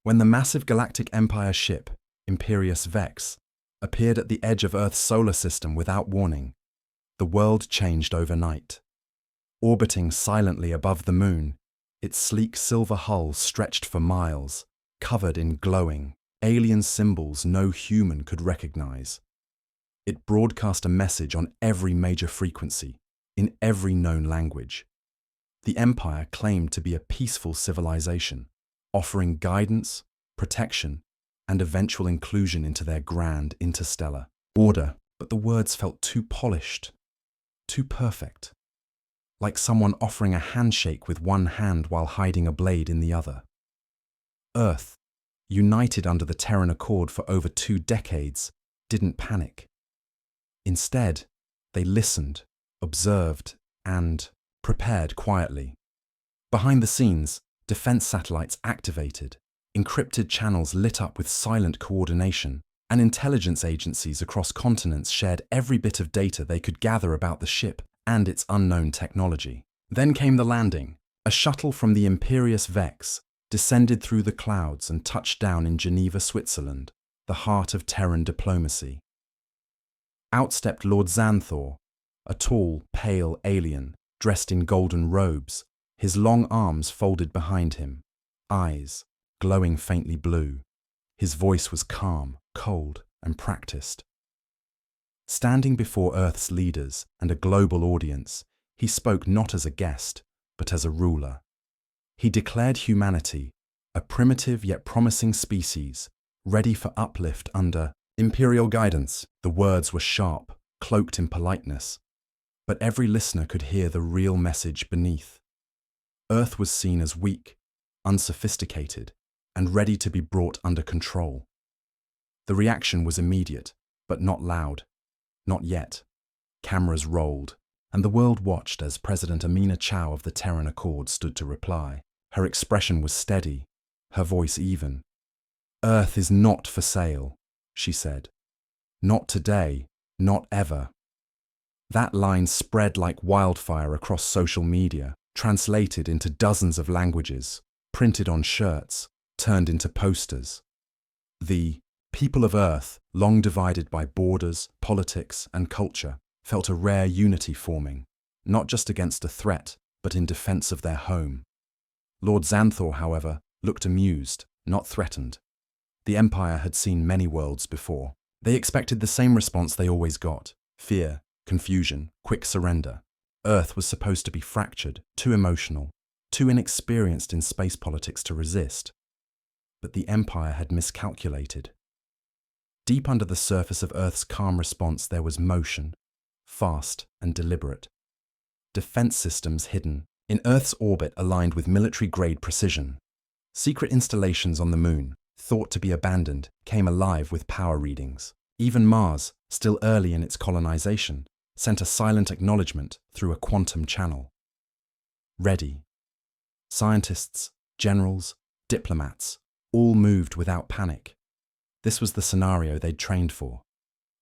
When the massive Galactic Empire ship, Imperius Vex, appeared at the edge of Earth's solar system without warning, the world changed overnight. Orbiting silently above the moon, its sleek silver hull stretched for miles, covered in glowing, alien symbols no human could recognize. It broadcast a message on every major frequency, in every known language. The Empire claimed to be a peaceful civilization, offering guidance, protection, and eventual inclusion into their grand interstellar order. But the words felt too polished, too perfect, like someone offering a handshake with one hand while hiding a blade in the other. Earth, united under the Terran Accord for over 2 decades, didn't panic. Instead, they listened, observed, and prepared quietly. Behind the scenes, defense satellites activated, encrypted channels lit up with silent coordination, and intelligence agencies across continents shared every bit of data they could gather about the ship and its unknown technology. Then came the landing. A shuttle from the Imperius Vex descended through the clouds and touched down in Geneva, Switzerland, the heart of Terran diplomacy. Out stepped Lord Xanthor, a tall, pale alien dressed in golden robes, his long arms folded behind him, eyes glowing faintly blue. His voice was calm, cold, and practiced. Standing before Earth's leaders and a global audience, he spoke not as a guest, but as a ruler. He declared humanity a primitive yet promising species, ready for uplift under imperial guidance. The words were sharp, cloaked in politeness, but every listener could hear the real message beneath. Earth was seen as weak, unsophisticated, and ready to be brought under control. The reaction was immediate, but not loud. Not yet. Cameras rolled, and the world watched as President Amina Chow of the Terran Accord stood to reply. Her expression was steady, her voice even. "Earth is not for sale," she said. "Not today, not ever." That line spread like wildfire across social media, translated into dozens of languages, printed on shirts, turned into posters. The people of Earth, long divided by borders, politics, and culture, felt a rare unity forming, not just against a threat, but in defense of their home. Lord Xanthor, however, looked amused, not threatened. The Empire had seen many worlds before. They expected the same response they always got: fear, confusion, quick surrender. Earth was supposed to be fractured, too emotional, too inexperienced in space politics to resist. But the Empire had miscalculated. Deep under the surface of Earth's calm response there was motion, fast and deliberate. Defense systems hidden in Earth's orbit aligned with military-grade precision. Secret installations on the moon, thought to be abandoned, came alive with power readings. Even Mars, still early in its colonization, sent a silent acknowledgement through a quantum channel. Ready. Scientists, generals, diplomats, all moved without panic. This was the scenario they'd trained for.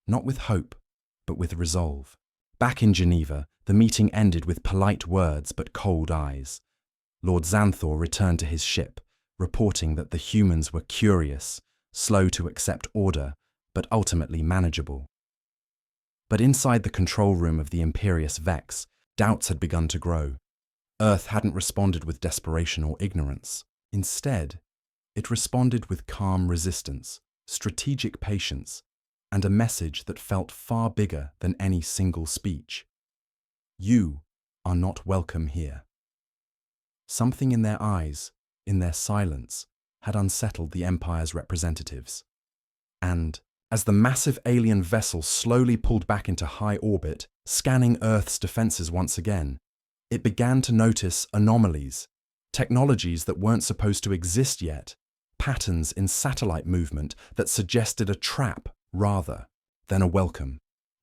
Not with hope, but with resolve. Back in Geneva, the meeting ended with polite words but cold eyes. Lord Xanthor returned to his ship, reporting that the humans were curious, slow to accept order, but ultimately manageable. But inside the control room of the Imperius Vex, doubts had begun to grow. Earth hadn't responded with desperation or ignorance. Instead, it responded with calm resistance, strategic patience, and a message that felt far bigger than any single speech. You are not welcome here. Something in their eyes, in their silence, had unsettled the Empire's representatives. And, as the massive alien vessel slowly pulled back into high orbit, scanning Earth's defenses once again, it began to notice anomalies, technologies that weren't supposed to exist yet, patterns in satellite movement that suggested a trap rather than a welcome.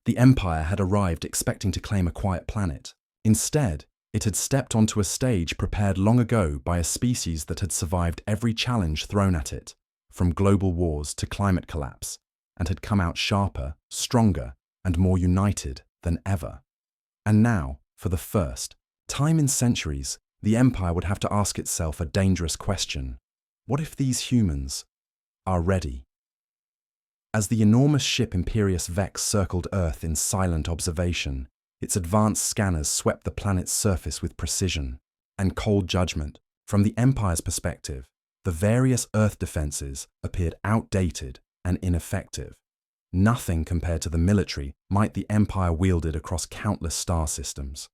The Empire had arrived expecting to claim a quiet planet. Instead, it had stepped onto a stage prepared long ago by a species that had survived every challenge thrown at it, from global wars to climate collapse, and had come out sharper, stronger, and more united than ever. And now, for the first time in centuries, the Empire would have to ask itself a dangerous question. What if these humans are ready? As the enormous ship Imperious Vex circled Earth in silent observation, its advanced scanners swept the planet's surface with precision and cold judgment. From the Empire's perspective, the various Earth defenses appeared outdated and ineffective. Nothing compared to the military might the Empire wielded across countless star systems.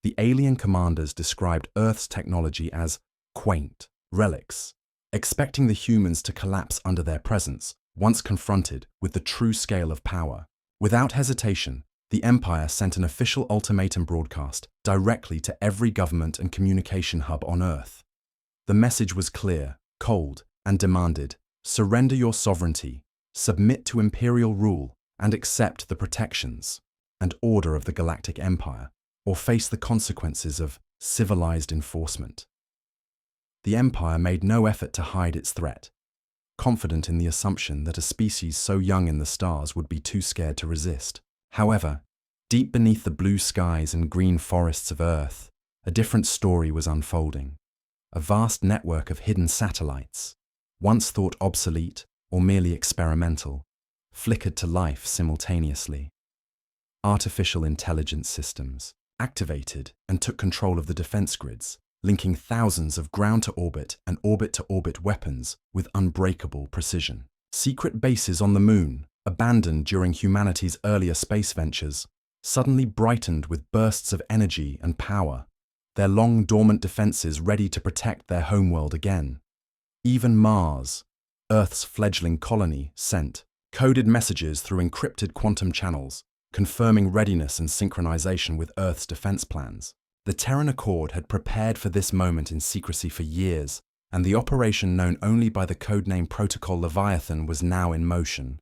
The alien commanders described Earth's technology as quaint relics, expecting the humans to collapse under their presence once confronted with the true scale of power. Without hesitation, the Empire sent an official ultimatum broadcast directly to every government and communication hub on Earth. The message was clear, cold, and demanded: surrender your sovereignty, submit to imperial rule, and accept the protections and order of the Galactic Empire, or face the consequences of civilized enforcement. The Empire made no effort to hide its threat, confident in the assumption that a species so young in the stars would be too scared to resist. However, deep beneath the blue skies and green forests of Earth, a different story was unfolding. A vast network of hidden satellites, once thought obsolete or merely experimental, flickered to life simultaneously. Artificial intelligence systems activated and took control of the defense grids, linking thousands of ground-to-orbit and orbit-to-orbit weapons with unbreakable precision. Secret bases on the Moon, abandoned during humanity's earlier space ventures, suddenly brightened with bursts of energy and power, their long-dormant defenses ready to protect their homeworld again. Even Mars, Earth's fledgling colony, sent coded messages through encrypted quantum channels, confirming readiness and synchronization with Earth's defense plans. The Terran Accord had prepared for this moment in secrecy for years, and the operation known only by the codename Protocol Leviathan was now in motion.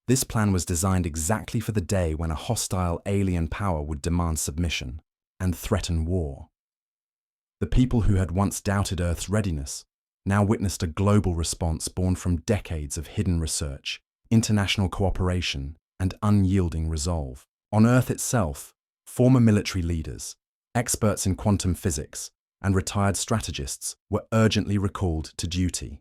This plan was designed exactly for the day when a hostile alien power would demand submission and threaten war. The people who had once doubted Earth's readiness now witnessed a global response born from decades of hidden research, international cooperation, and unyielding resolve. On Earth itself, former military leaders, experts in quantum physics, and retired strategists were urgently recalled to duty.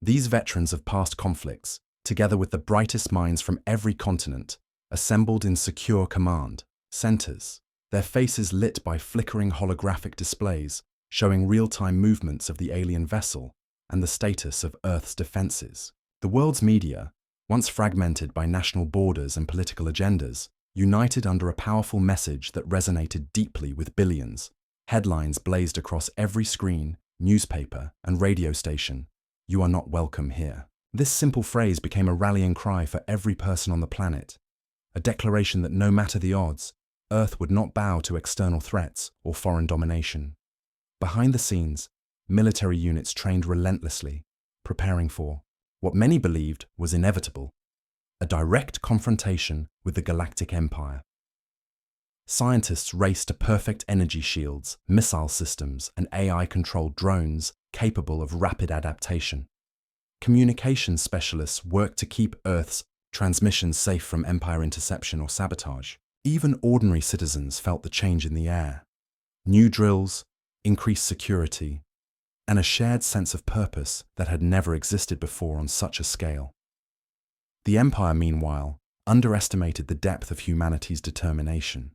These veterans of past conflicts, together with the brightest minds from every continent, assembled in secure command centers, their faces lit by flickering holographic displays showing real-time movements of the alien vessel and the status of Earth's defenses. The world's media, once fragmented by national borders and political agendas, united under a powerful message that resonated deeply with billions. Headlines blazed across every screen, newspaper, and radio station: "You are not welcome here." This simple phrase became a rallying cry for every person on the planet, a declaration that no matter the odds, Earth would not bow to external threats or foreign domination. Behind the scenes, military units trained relentlessly, preparing for what many believed was inevitable: a direct confrontation with the Galactic Empire. Scientists raced to perfect energy shields, missile systems, and AI-controlled drones capable of rapid adaptation. Communications specialists worked to keep Earth's transmissions safe from Empire interception or sabotage. Even ordinary citizens felt the change in the air. New drills, increased security, and a shared sense of purpose that had never existed before on such a scale. The Empire, meanwhile, underestimated the depth of humanity's determination.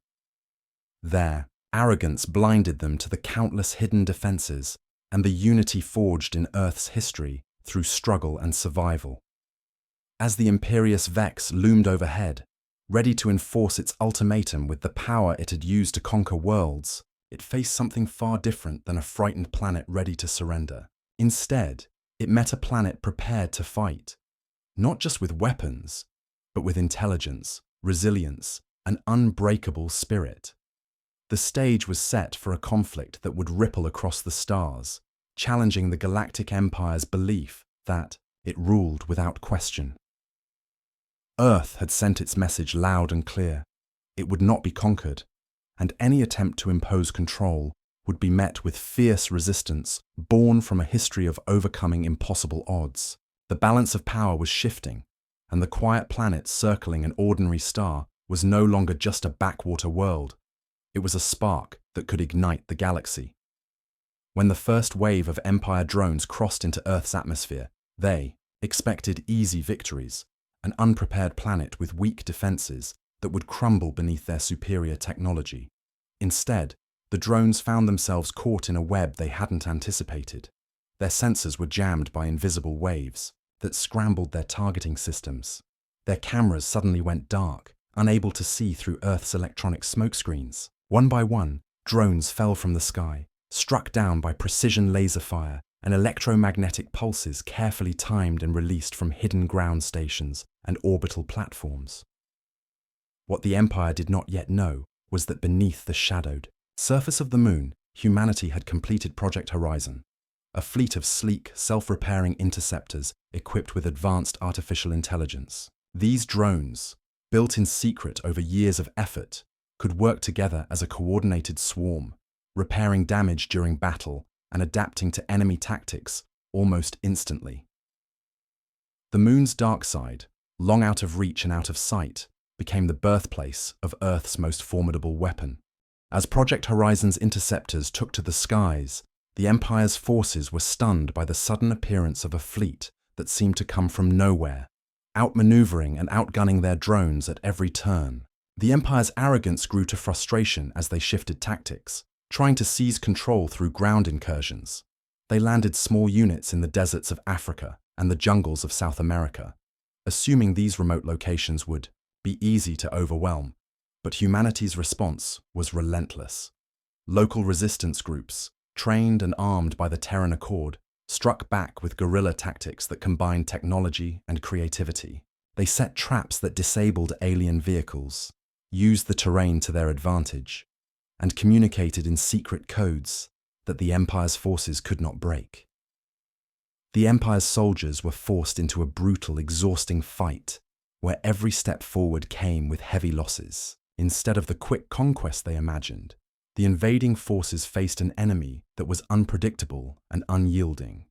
Their arrogance blinded them to the countless hidden defenses and the unity forged in Earth's history through struggle and survival. As the Imperious Vex loomed overhead, ready to enforce its ultimatum with the power it had used to conquer worlds, it faced something far different than a frightened planet ready to surrender. Instead, it met a planet prepared to fight, not just with weapons, but with intelligence, resilience, and unbreakable spirit. The stage was set for a conflict that would ripple across the stars, challenging the Galactic Empire's belief that it ruled without question. Earth had sent its message loud and clear: it would not be conquered, and any attempt to impose control would be met with fierce resistance born from a history of overcoming impossible odds. The balance of power was shifting, and the quiet planet circling an ordinary star was no longer just a backwater world. It was a spark that could ignite the galaxy. When the first wave of Empire drones crossed into Earth's atmosphere, they expected easy victories, an unprepared planet with weak defenses that would crumble beneath their superior technology. Instead, the drones found themselves caught in a web they hadn't anticipated. Their sensors were jammed by invisible waves that scrambled their targeting systems. Their cameras suddenly went dark, unable to see through Earth's electronic smokescreens. One by one, drones fell from the sky, struck down by precision laser fire and electromagnetic pulses carefully timed and released from hidden ground stations and orbital platforms. What the Empire did not yet know was that beneath the shadowed surface of the moon, humanity had completed Project Horizon, a fleet of sleek, self-repairing interceptors equipped with advanced artificial intelligence. These drones, built in secret over years of effort, could work together as a coordinated swarm, repairing damage during battle and adapting to enemy tactics almost instantly. The moon's dark side, long out of reach and out of sight, became the birthplace of Earth's most formidable weapon. As Project Horizon's interceptors took to the skies, the Empire's forces were stunned by the sudden appearance of a fleet that seemed to come from nowhere, outmaneuvering and outgunning their drones at every turn. The Empire's arrogance grew to frustration as they shifted tactics, trying to seize control through ground incursions. They landed small units in the deserts of Africa and the jungles of South America, assuming these remote locations would be easy to overwhelm. But humanity's response was relentless. Local resistance groups, trained and armed by the Terran Accord, struck back with guerrilla tactics that combined technology and creativity. They set traps that disabled alien vehicles, used the terrain to their advantage, and communicated in secret codes that the Empire's forces could not break. The Empire's soldiers were forced into a brutal, exhausting fight where every step forward came with heavy losses. Instead of the quick conquest they imagined, the invading forces faced an enemy that was unpredictable and unyielding.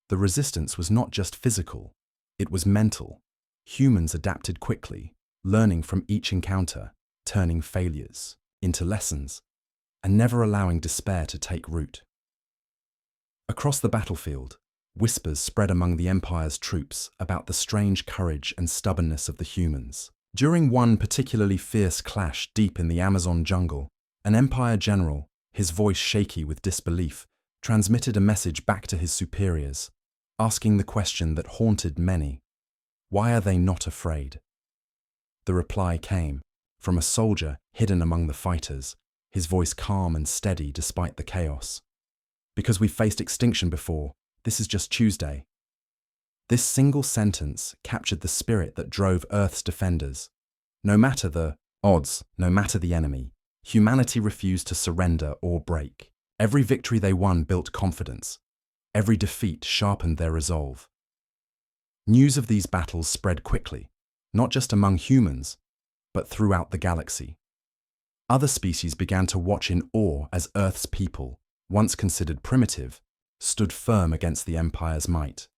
The resistance was not just physical, it was mental. Humans adapted quickly, learning from each encounter, turning failures into lessons, and never allowing despair to take root. Across the battlefield, whispers spread among the Empire's troops about the strange courage and stubbornness of the humans. During one particularly fierce clash deep in the Amazon jungle, an Empire general, his voice shaky with disbelief, transmitted a message back to his superiors, asking the question that haunted many: why are they not afraid? The reply came from a soldier hidden among the fighters, his voice calm and steady despite the chaos. Because we've faced extinction before, this is just Tuesday. This single sentence captured the spirit that drove Earth's defenders. No matter the odds, no matter the enemy, humanity refused to surrender or break. Every victory they won built confidence. Every defeat sharpened their resolve. News of these battles spread quickly, not just among humans, but throughout the galaxy. Other species began to watch in awe as Earth's people, once considered primitive, stood firm against the Empire's might.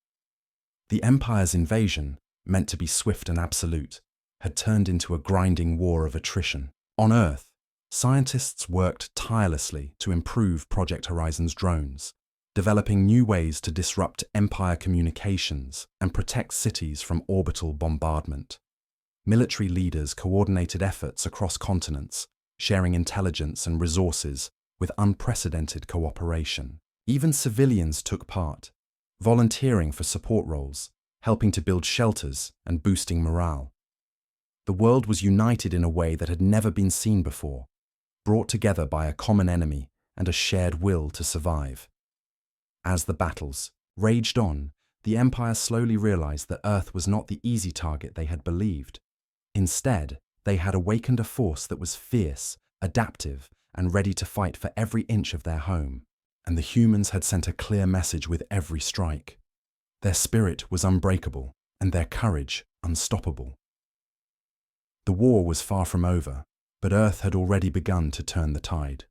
The Empire's invasion, meant to be swift and absolute, had turned into a grinding war of attrition. On Earth, scientists worked tirelessly to improve Project Horizon's drones, developing new ways to disrupt Empire communications and protect cities from orbital bombardment. Military leaders coordinated efforts across continents, sharing intelligence and resources with unprecedented cooperation. Even civilians took part, volunteering for support roles, helping to build shelters and boosting morale. The world was united in a way that had never been seen before, brought together by a common enemy and a shared will to survive. As the battles raged on, the Empire slowly realized that Earth was not the easy target they had believed. Instead, they had awakened a force that was fierce, adaptive, and ready to fight for every inch of their home. And the humans had sent a clear message with every strike. Their spirit was unbreakable, and their courage unstoppable. The war was far from over, but Earth had already begun to turn the tide.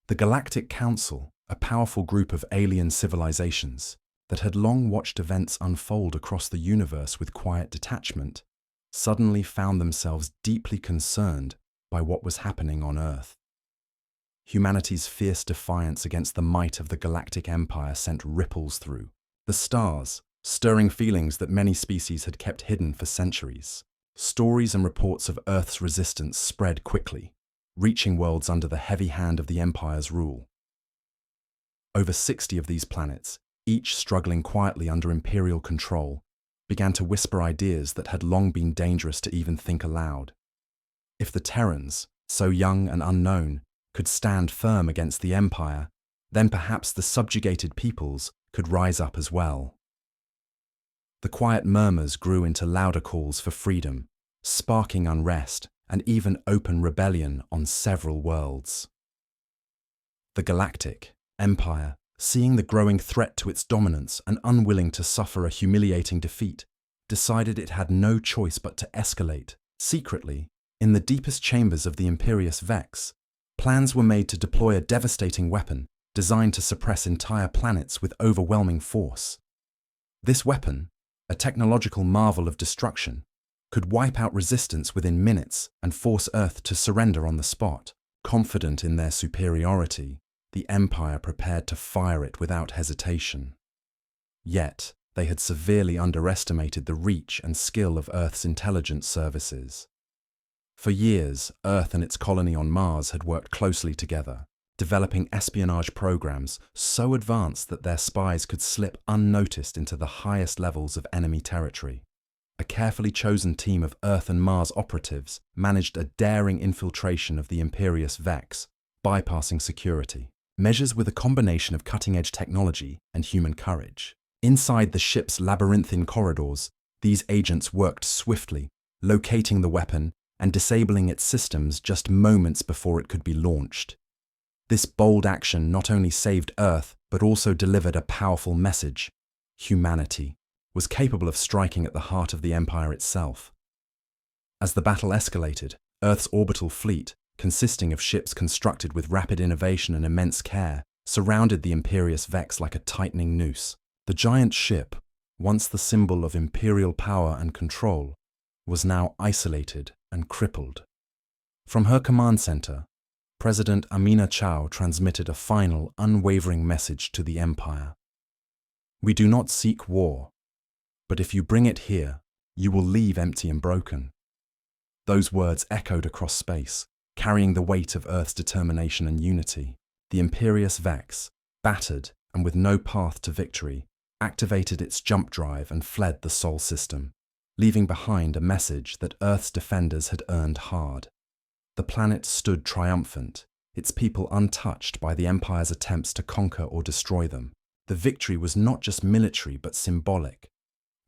The Galactic Council, a powerful group of alien civilizations that had long watched events unfold across the universe with quiet detachment, suddenly found themselves deeply concerned by what was happening on Earth. humanity's fierce defiance against the might of the Galactic Empire sent ripples through the stars, stirring feelings that many species had kept hidden for centuries. Stories and reports of Earth's resistance spread quickly, reaching worlds under the heavy hand of the Empire's rule. Over 60 of these planets, each struggling quietly under Imperial control, began to whisper ideas that had long been dangerous to even think aloud. If the Terrans, so young and unknown, could stand firm against the Empire, then perhaps the subjugated peoples could rise up as well. The quiet murmurs grew into louder calls for freedom, sparking unrest and even open rebellion on several worlds. The Galactic Empire, seeing the growing threat to its dominance and unwilling to suffer a humiliating defeat, decided it had no choice but to escalate. Secretly, in the deepest chambers of the Imperious Vex, plans were made to deploy a devastating weapon designed to suppress entire planets with overwhelming force. This weapon, a technological marvel of destruction, could wipe out resistance within minutes and force Earth to surrender on the spot. Confident in their superiority, the Empire prepared to fire it without hesitation. Yet, they had severely underestimated the reach and skill of Earth's intelligence services. For years, Earth and its colony on Mars had worked closely together, developing espionage programs so advanced that their spies could slip unnoticed into the highest levels of enemy territory. A carefully chosen team of Earth and Mars operatives managed a daring infiltration of the Imperious Vex, bypassing security. Measures with a combination of cutting-edge technology and human courage. Inside the ship's labyrinthine corridors, these agents worked swiftly, locating the weapon and disabling its systems just moments before it could be launched. This bold action not only saved Earth, but also delivered a powerful message. Humanity was capable of striking at the heart of the Empire itself. As the battle escalated, Earth's orbital fleet, consisting of ships constructed with rapid innovation and immense care, surrounded the Imperious Vex like a tightening noose. The giant ship, once the symbol of imperial power and control, was now isolated and crippled. From her command center, President Amina Chao transmitted a final, unwavering message to the Empire. "We do not seek war, but if you bring it here, you will leave empty and broken." Those words echoed across space, carrying the weight of Earth's determination and unity. The Imperious Vex, battered and with no path to victory, activated its jump drive and fled the Sol system, leaving behind a message that Earth's defenders had earned hard. The planet stood triumphant, its people untouched by the Empire's attempts to conquer or destroy them. The victory was not just military but symbolic,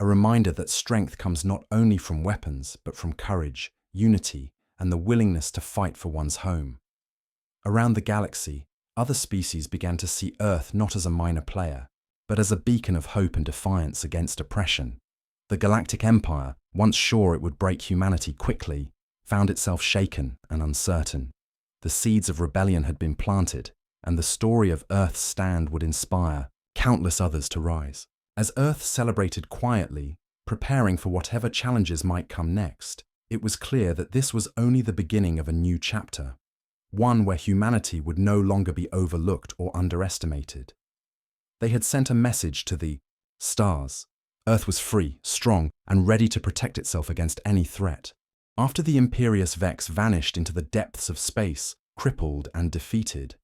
a reminder that strength comes not only from weapons but from courage, unity, and the willingness to fight for one's home. Around the galaxy, other species began to see Earth not as a minor player, but as a beacon of hope and defiance against oppression. The Galactic Empire, once sure it would break humanity quickly, found itself shaken and uncertain. The seeds of rebellion had been planted, and the story of Earth's stand would inspire countless others to rise. As Earth celebrated quietly, preparing for whatever challenges might come next, it was clear that this was only the beginning of a new chapter, one where humanity would no longer be overlooked or underestimated. They had sent a message to the stars. Earth was free, strong, and ready to protect itself against any threat. After the Imperious Vex vanished into the depths of space, crippled and defeated,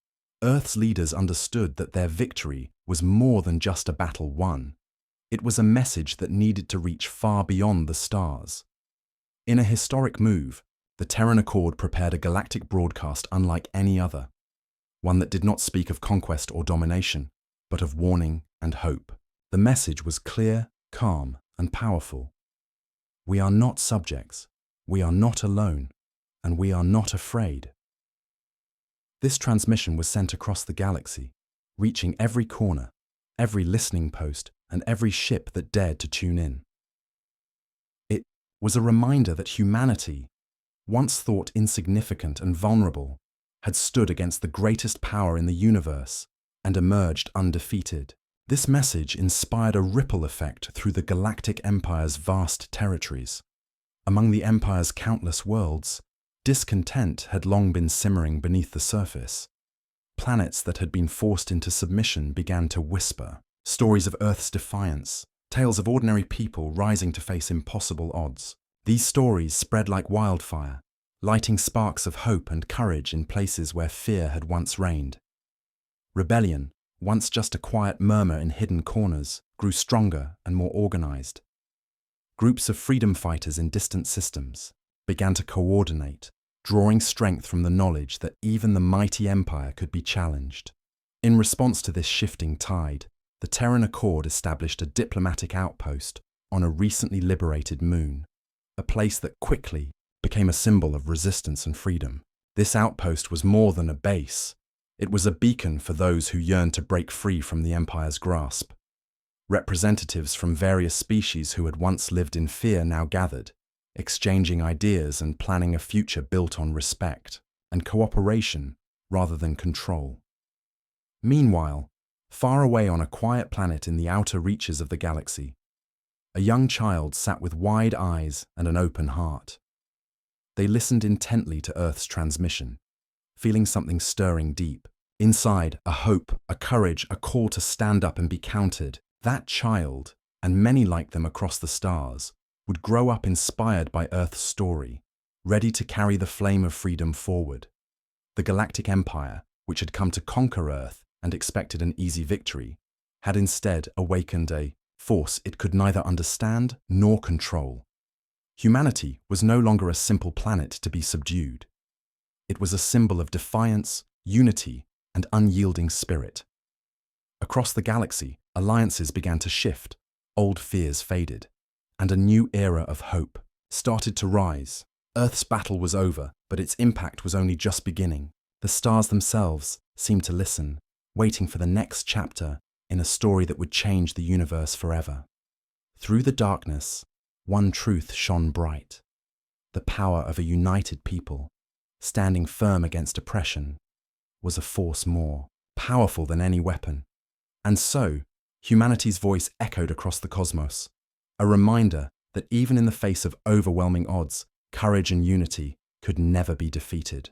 Earth's leaders understood that their victory was more than just a battle won. It was a message that needed to reach far beyond the stars. In a historic move, the Terran Accord prepared a galactic broadcast unlike any other, one that did not speak of conquest or domination, but of warning and hope. The message was clear, calm, and powerful. We are not subjects, we are not alone, and we are not afraid. This transmission was sent across the galaxy, reaching every corner, every listening post, and every ship that dared to tune in. It was a reminder that humanity, once thought insignificant and vulnerable, had stood against the greatest power in the universe and emerged undefeated. This message inspired a ripple effect through the Galactic Empire's vast territories. Among the Empire's countless worlds, discontent had long been simmering beneath the surface. Planets that had been forced into submission began to whisper. Stories of Earth's defiance, tales of ordinary people rising to face impossible odds. These stories spread like wildfire, lighting sparks of hope and courage in places where fear had once reigned. Rebellion, once just a quiet murmur in hidden corners, grew stronger and more organized. Groups of freedom fighters in distant systems began to coordinate, drawing strength from the knowledge that even the mighty empire could be challenged. In response to this shifting tide, the Terran Accord established a diplomatic outpost on a recently liberated moon, a place that quickly became a symbol of resistance and freedom. This outpost was more than a base. It was a beacon for those who yearned to break free from the Empire's grasp. Representatives from various species who had once lived in fear now gathered, exchanging ideas and planning a future built on respect and cooperation rather than control. Meanwhile, far away on a quiet planet in the outer reaches of the galaxy, a young child sat with wide eyes and an open heart. They listened intently to Earth's transmission, feeling something stirring deep. Inside, a hope, a courage, a call to stand up and be counted. That child, and many like them across the stars, would grow up inspired by Earth's story, ready to carry the flame of freedom forward. The Galactic Empire, which had come to conquer Earth and expected an easy victory, had instead awakened a force it could neither understand nor control. Humanity was no longer a simple planet to be subdued. It was a symbol of defiance, unity, and unyielding spirit. Across the galaxy, alliances began to shift, old fears faded, and a new era of hope started to rise. Earth's battle was over, but its impact was only just beginning. The stars themselves seemed to listen, waiting for the next chapter in a story that would change the universe forever. Through the darkness, one truth shone bright: the power of a united people, standing firm against oppression, was a force more powerful than any weapon. And so, humanity's voice echoed across the cosmos, a reminder that even in the face of overwhelming odds, courage and unity could never be defeated.